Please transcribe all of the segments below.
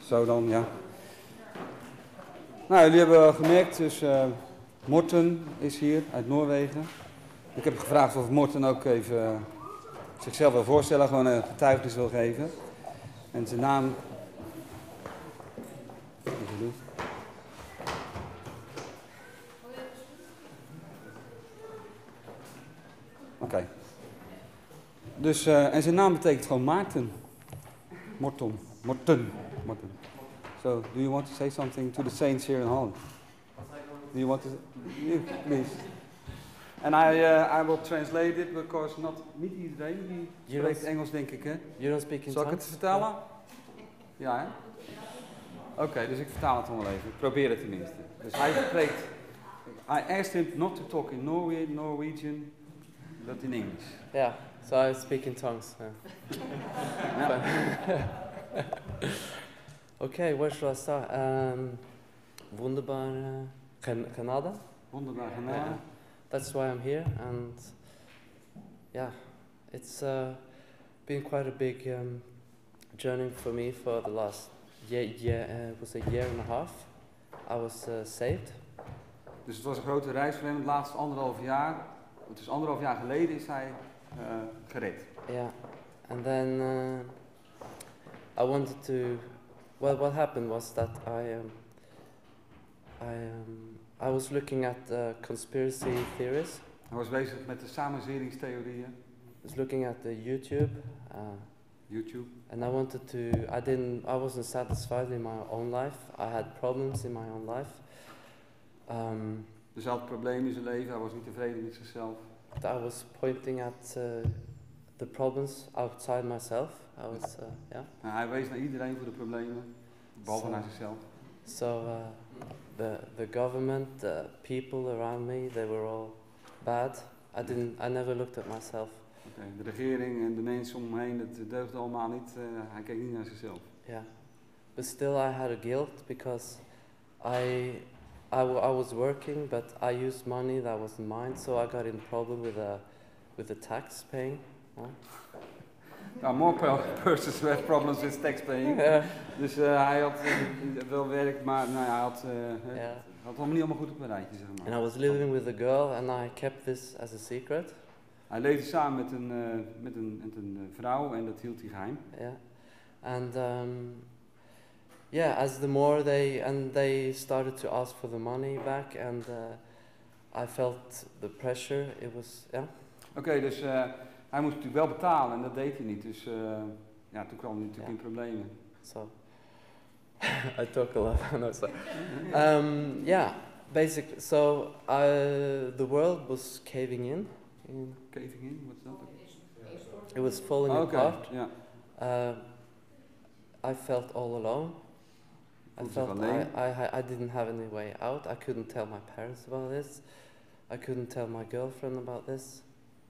Zo dan, ja. Nou, jullie hebben gemerkt, dus Morten is hier uit Noorwegen. Ik heb gevraagd of Morten ook even zichzelf wil voorstellen, gewoon een getuigenis wil geven. En zijn naam... Oké. Dus, en zijn naam betekent gewoon Maarten. Morten. So, do you want to say something to the saints here in Holland? Do you want to... You, please. And I will translate it, because niet iedereen die spreekt Engels, denk ik, hè? You don't speak in Zal ik het vertalen? Ja, hè? Oké, dus ik vertaal het wel even. Ik probeer het tenminste. Dus hij spreekt... I asked him not to talk in Norwegian, but in English. Yeah, so I speak in tongues. Yeah. Okay, where should I start? Wunderbar Canada. Wunderbar Canada. That's why I'm here, and yeah, it's been quite a big journey for me for the last it was a year and a half. I was saved. Dus het was een grote reis voor hem, het laatste 1,5 jaar. Het is 1,5 jaar geleden is hij gered. Yeah, and then I wanted to. Well, what happened was that I was looking at conspiracy theories. Hij was bezig met de samenzweringstheorieën. I was looking at the YouTube. And I wanted to. I wasn't satisfied in my own life. I had problems in my own life. Dus hij had problemen in zijn leven. Hij was niet tevreden met zichzelf. I was pointing at the problems outside myself. I was, yeah. Hij wees naar iedereen voor de problemen, behalve naar zichzelf. So the government, the people around me, they were all bad. I never looked at myself. Okay. De regering en de mensen om hem heen, dat deugde allemaal niet. Hij keek niet naar zichzelf. Yeah, but still I had a guilt because I was working, but I used money that wasn't mine, so I got in problem with the tax paying. More persons who have problems with tax paying. Dus hij had wel werk, maar nou, hij had allemaal niet allemaal goed op een rijtje, zeg maar. And I was living with a girl, and I kept this as a secret. Hij leefde samen met een vrouw en dat hield hij geheim. Yeah, and yeah, as the more they started to ask for the money back, and I felt the pressure. It was Oké, dus hij moest natuurlijk wel betalen en dat deed hij niet. Dus toen kwam hij natuurlijk in problemen. So I talk a lot. No, sorry. Yeah, basically, so the world was caving in. Caving in? What's that? It was falling apart. Yeah. I felt all alone. I felt I didn't have any way out. I couldn't tell my parents about this. I couldn't tell my girlfriend about this.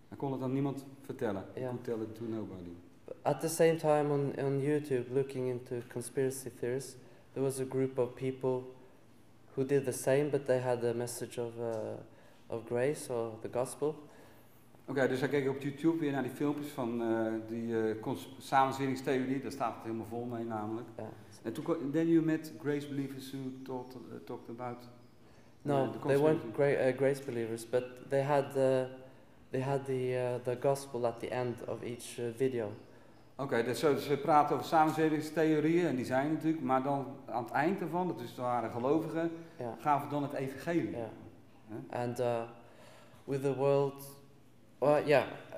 Hij kon het aan niemand vertellen. Yeah. He could tell it to nobody. At the same time on YouTube, looking into conspiracy theories, there was a group of people who did the same, but they had a message of grace or the gospel. Oké, dus hij keek op YouTube weer naar die filmpjes van die samenzweringstheorie. Daar staat het helemaal vol mee namelijk. Yeah. En toen, then you met grace believers who talked about... No, they weren't grace believers, but they had the gospel at the end of each video. Oké, dus ze praten over samenzweringstheorieën en die zijn natuurlijk, maar dan aan het eind ervan, dat dus waren gelovigen, gaven dan het evangelie. Yeah. And with the world,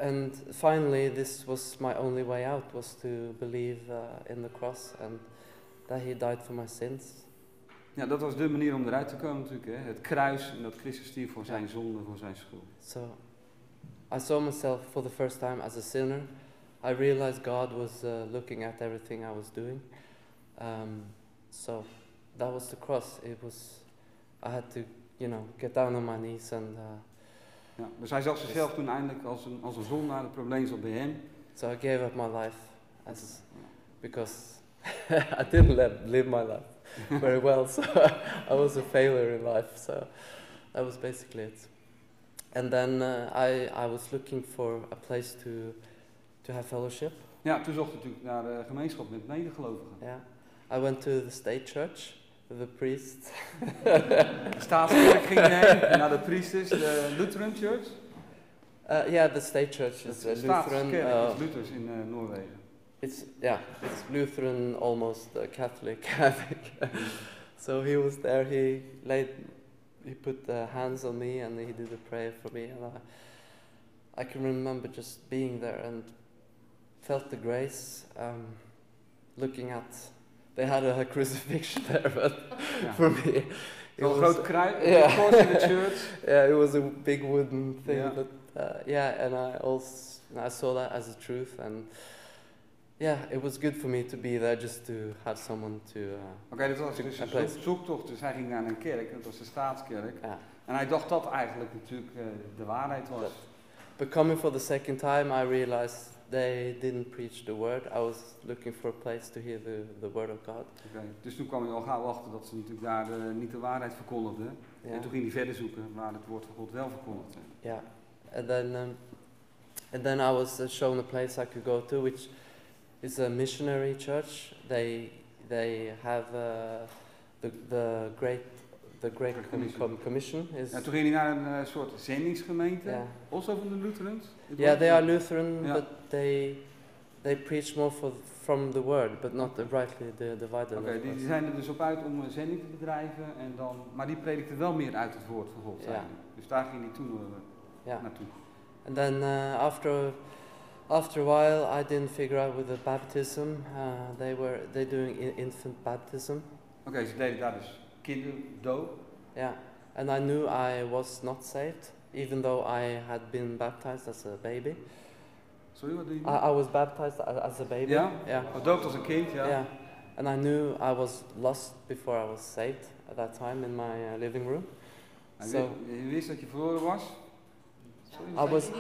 and finally this was my only way out, was to believe in the cross and that he died for my sins. Ja, dat was de manier om eruit te komen natuurlijk, hè? Het kruis en dat Christus stierf voor zijn zonde, voor zijn schuld. So I saw myself for the first time as a sinner. I realized God was looking at everything I was doing. So that was the cross. I had to, get down on my knees and... Ja, dus hij zag zichzelf toen eindelijk als een zondaar, het probleem zat bij hem. So I gave up my life because I didn't live my life very well, so I was a failure in life. So that was basically it. And then I was looking for a place to have fellowship. Ja, toen zocht hij natuurlijk naar de gemeenschap met medegelovigen. Yeah, I went to the state church with the priest. De staatskerk ging je heen, naar de priesters, de Lutheran Church. Yeah, the state church is De Lutheran. staatskerk is Luthers in Noorwegen. It's Lutheran, almost Catholic, I think. So he was there. He put hands on me and he did a prayer for me, and I can remember just being there and felt the grace. Looking at, they had a crucifixion there, but for me, it was grote kruis, of course, in the church. Yeah, it was a big wooden thing, Yeah. but and I saw that as a truth, and it was good for me to be there, just to have someone to. Oké, dat was dus een zoektocht. Dus hij ging naar een kerk, dat was de staatskerk. Ja. En hij dacht dat eigenlijk natuurlijk de waarheid was. But coming for the second time, I realized they didn't preach the word. I was looking for a place to hear the word of God. Oké, dus toen kwam hij al gauw achter dat ze natuurlijk daar niet de waarheid verkondigden. Yeah. En toen ging hij verder zoeken waar het woord van God wel verkondigde. Yeah, and then I was shown a place I could go to, which is a missionary church. They have the Great Commission. Ja, toen ging hij naar een soort zendingsgemeente, Yeah. also van de Lutherans. Yeah, they are Lutheran, Yeah. but they preach more from the word, but not rightly divided. Oké, die zijn er dus op uit om een zending te bedrijven, maar die predikte wel meer uit het woord van God. Ja. Dus daar ging hij toen naartoe. And then after a while, I didn't figure out with the baptism. They doing infant baptism. Oké, ze deden daar dus kinderdoop. Yeah, and I knew I was not saved, even though I had been baptized as a baby. Sorry, wat doe je? I was baptized as a baby. Ja? Yeah. Gedoopt als een kind, ja. Yeah. And I knew I was lost before I was saved at that time in my living room. Je wist dat je verloren was? I was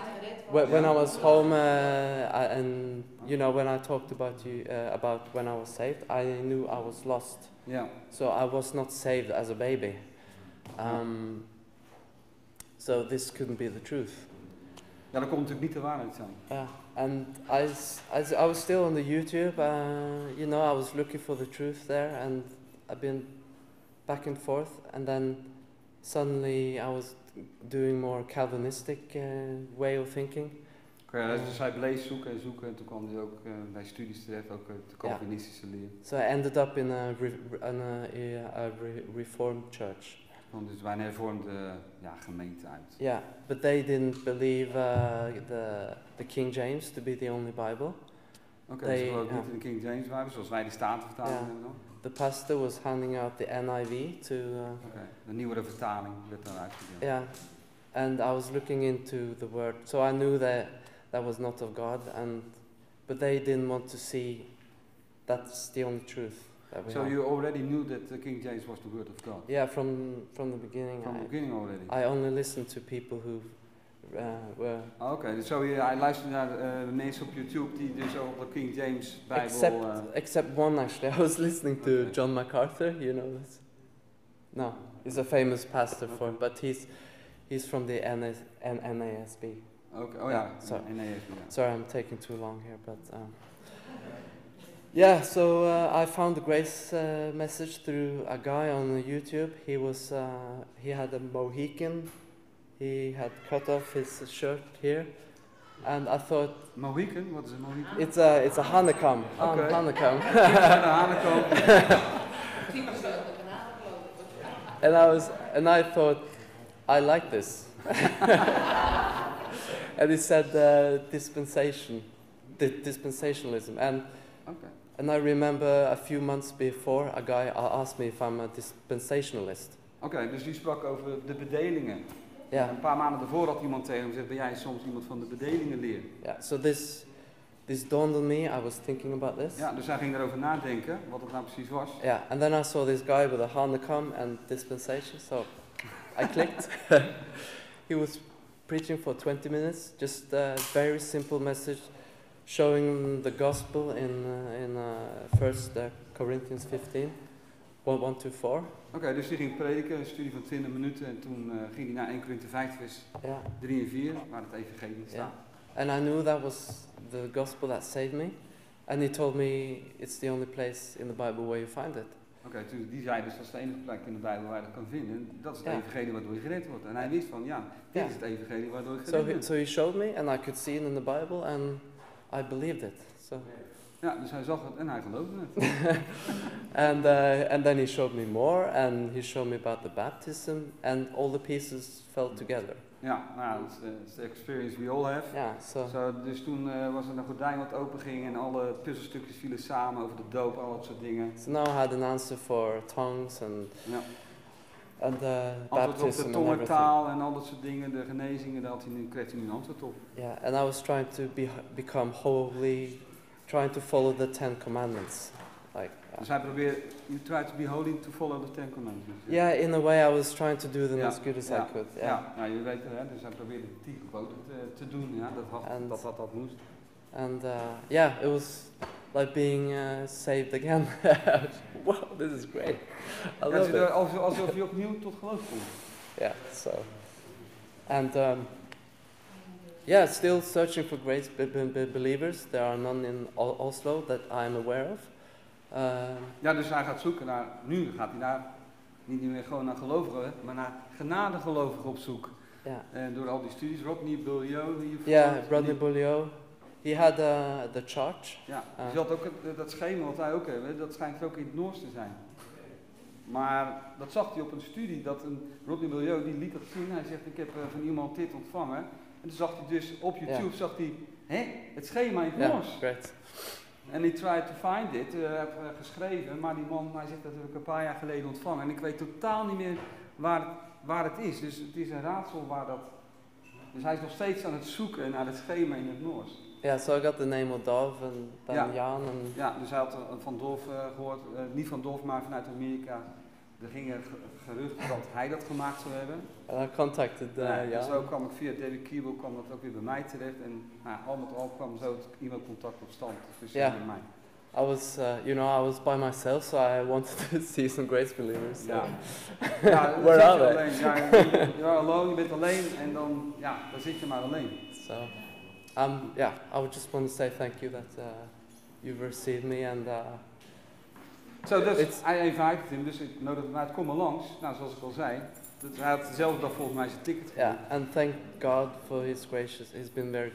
when I was home, and when I talked about when I was saved, I knew I was lost. Yeah. So I was not saved as a baby. So this couldn't be the truth. Ja, dat kon natuurlijk niet de waarheid zijn. Yeah, and I was still on the YouTube. I was looking for the truth there, and I've been back and forth, and then suddenly I was doing more Calvinistic way of thinking. Okay, dus hij bleef zoeken en toen kwam hij ook bij studies terecht, ook de Calvinistische leer. So I ended up in a Reformed church. Dus bij een hervormde gemeente uit. Yeah, but they didn't believe the King James to be the only Bible. Oké, dus ook niet in de King James Bijbel, zoals wij die Statenvertaling hebben dan. The pastor was handing out the NIV to. De nieuwere vertaling werd dan uitgedeeld. Yeah, and I was looking into the word, so I knew that was not of God, but they didn't want to see that's the only truth. So you already knew that the King James was the word of God? Yeah, from the beginning. From the beginning already? I only listened to people who were... Oké, dus hij luisterde naar mensen op YouTube die dus op de King James Bijbel... Except one actually. I was listening to John MacArthur, you know this? No, he's a famous pastor but he's from the NASB. Okay. Oh yeah, sorry. NASB. Yeah. Sorry, I'm taking too long here, but... Yeah, so I found the grace message through a guy on YouTube. He had a Mohican. He had cut off his shirt here, and I thought... Mohican? What is a Mohican? It's a honeycomb. Okay. Honeycomb. and I thought, I like this. And he said dispensationalism, and I remember a few months before a guy asked me if I'm a dispensationalist. Oké, dus die sprak over de bedelingen. Yeah. Een paar maanden daarvoor had iemand tegen hem gezegd, ben jij soms iemand van de bedelingenleer? Yeah, so this dawned on me. I was thinking about this. Ja, dus hij ging erover nadenken, wat het nou precies was. Yeah, and then I saw this guy with a honeycomb and dispensation, so I clicked. He was preaching for 20 minutes, just a very simple message, showing the gospel in 1 Corinthians 15, 1-4. Oké, dus die ging prediken, een studie van 20 minuten en toen ging hij naar 1 Korinthe 5 vers 3 en 4, waar het evangelie staat. And I knew that was the gospel that saved me. And he told me it's the only place in the Bible where you find it. Oké, die zei dus dat is de enige plek in de Bijbel waar je dat kan vinden. Dat is het evangelie waardoor je gered wordt. En hij wist van, dit is het evangelie waardoor je gered wordt. So he showed me and I could see it in the Bible and I believed it. So. Ja, dus hij zag het en hij geloofde het. And then he showed me more and he showed me about the baptism and all the pieces fell together. Ja, nou, dat is de experience we all have. Dus toen was er een gordijn wat open ging en alle puzzelstukjes vielen samen over de doop, al dat soort dingen. So now I had an answer for tongues and baptism op de tongentaal en al dat soort dingen, de genezingen, daar kreeg hij nu een antwoord op. Yeah, and I was trying to become holy, trying to follow the 10 commandments. Dus hij probeerde, you try to be holy to follow the 10 commandments. Yeah, in a way I was trying to do them as good as I could. Ja, je weet het, hè, dus hij probeerde de 10 geboden te doen, dat moest. And it was like being saved again. Wow, this is great. I love it. Alsof je opnieuw tot geloof komt. Yeah, so. And still searching for great believers. There are none in Oslo that I'm aware of. Dus hij gaat zoeken naar, nu gaat hij naar, niet meer gewoon naar gelovigen, maar naar genadegelovigen op zoek. Door al die studies, Rodney Bulliot. Rodney Bulliot. He had the church. Ja, dus had ook dat schema wat wij ook hebben, dat schijnt ook in het Noors te zijn. Maar dat zag hij op een studie, dat Rodney Bulliot, die liet dat zien. Hij zegt, ik heb van iemand dit ontvangen. En toen zag hij dus op YouTube, zag hij, het schema in het Noors. Great. En hij tried to find it, heb geschreven, maar die man, hij zegt dat heb ik een paar jaar geleden ontvangen. En ik weet totaal niet meer waar het is. Dus het is een raadsel waar dat... Dus hij is nog steeds aan het zoeken naar het schema in het Noors. So I got the name of Dov and then Jan. Ja, dus hij had van Dov gehoord, niet van Dov, maar vanuit Amerika. Er gingen geruchten dat hij dat gemaakt zou hebben. I contacted Jan. Zo kwam ik via David Kiebel, kwam dat ook weer bij mij terecht. En al met al kwam zo het e-mailcontact op stand tussen hem en mij. I was by myself, so I wanted to see some grace believers. So. Where are they? You're alone, je bent alleen en dan zit je maar alleen. So, I would just want to say thank you that you've received me and. Dus hij invited hem, dus ik nodigde hem uit, kom maar langs. Nou, zoals ik al zei, hij had dezelfde dag volgens mij zijn ticket gekocht. And thank God for his gracious. He's been very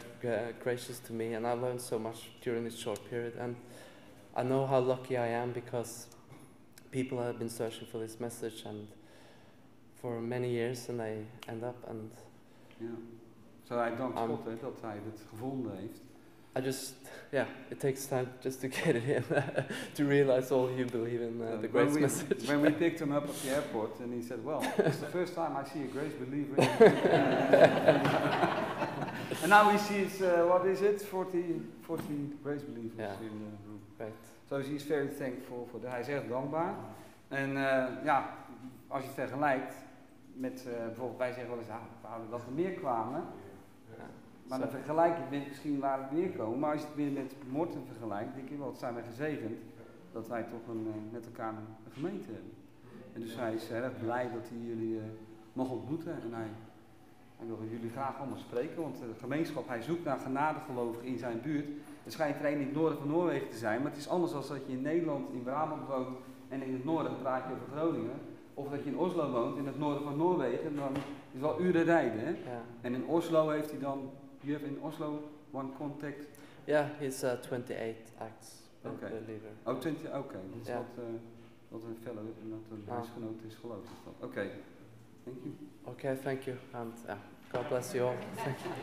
gracious to me, and I learned so much during this short period. And I know how lucky I am because people have been searching for this message and for many years, and they end up and. Zo hij dankt God dat hij het gevonden heeft. It takes time just to get it in, to realize all you believe in the grace message. When we picked him up at the airport and he said, well, it's the first time I see a grace believer. And now we see it's, 40 grace believers in the room. Right. So he's very thankful for that. Hij is erg dankbaar. En als je het vergelijkt met, bijvoorbeeld wij zeggen wel eens, we houden dat er meer kwamen. Maar dan vergelijk je met misschien waar het weer komen. Maar als je het weer met Morten vergelijkt, denk je wel, het zijn wij gezegend dat wij toch met elkaar een gemeente hebben. En dus hij is erg blij dat hij jullie mag ontmoeten. En hij wil jullie graag allemaal spreken, want de gemeenschap, hij zoekt naar genadegelovigen in zijn buurt. Het schijnt er een in het noorden van Noorwegen te zijn, maar het is anders dan dat je in Nederland, in Brabant woont en in het noorden praat je over Groningen. Of dat je in Oslo woont, in het noorden van Noorwegen, dan is het wel uren rijden. Hè? En in Oslo heeft hij dan... You have in Oslo one contact? Yeah, he's 28 acts. Okay. Believer. Oh, 20, oké. Dat is wat een fellow, dat een huisgenoot is geloof ik. Oké, thank you. Okay, thank you. And God bless you all. Thank you.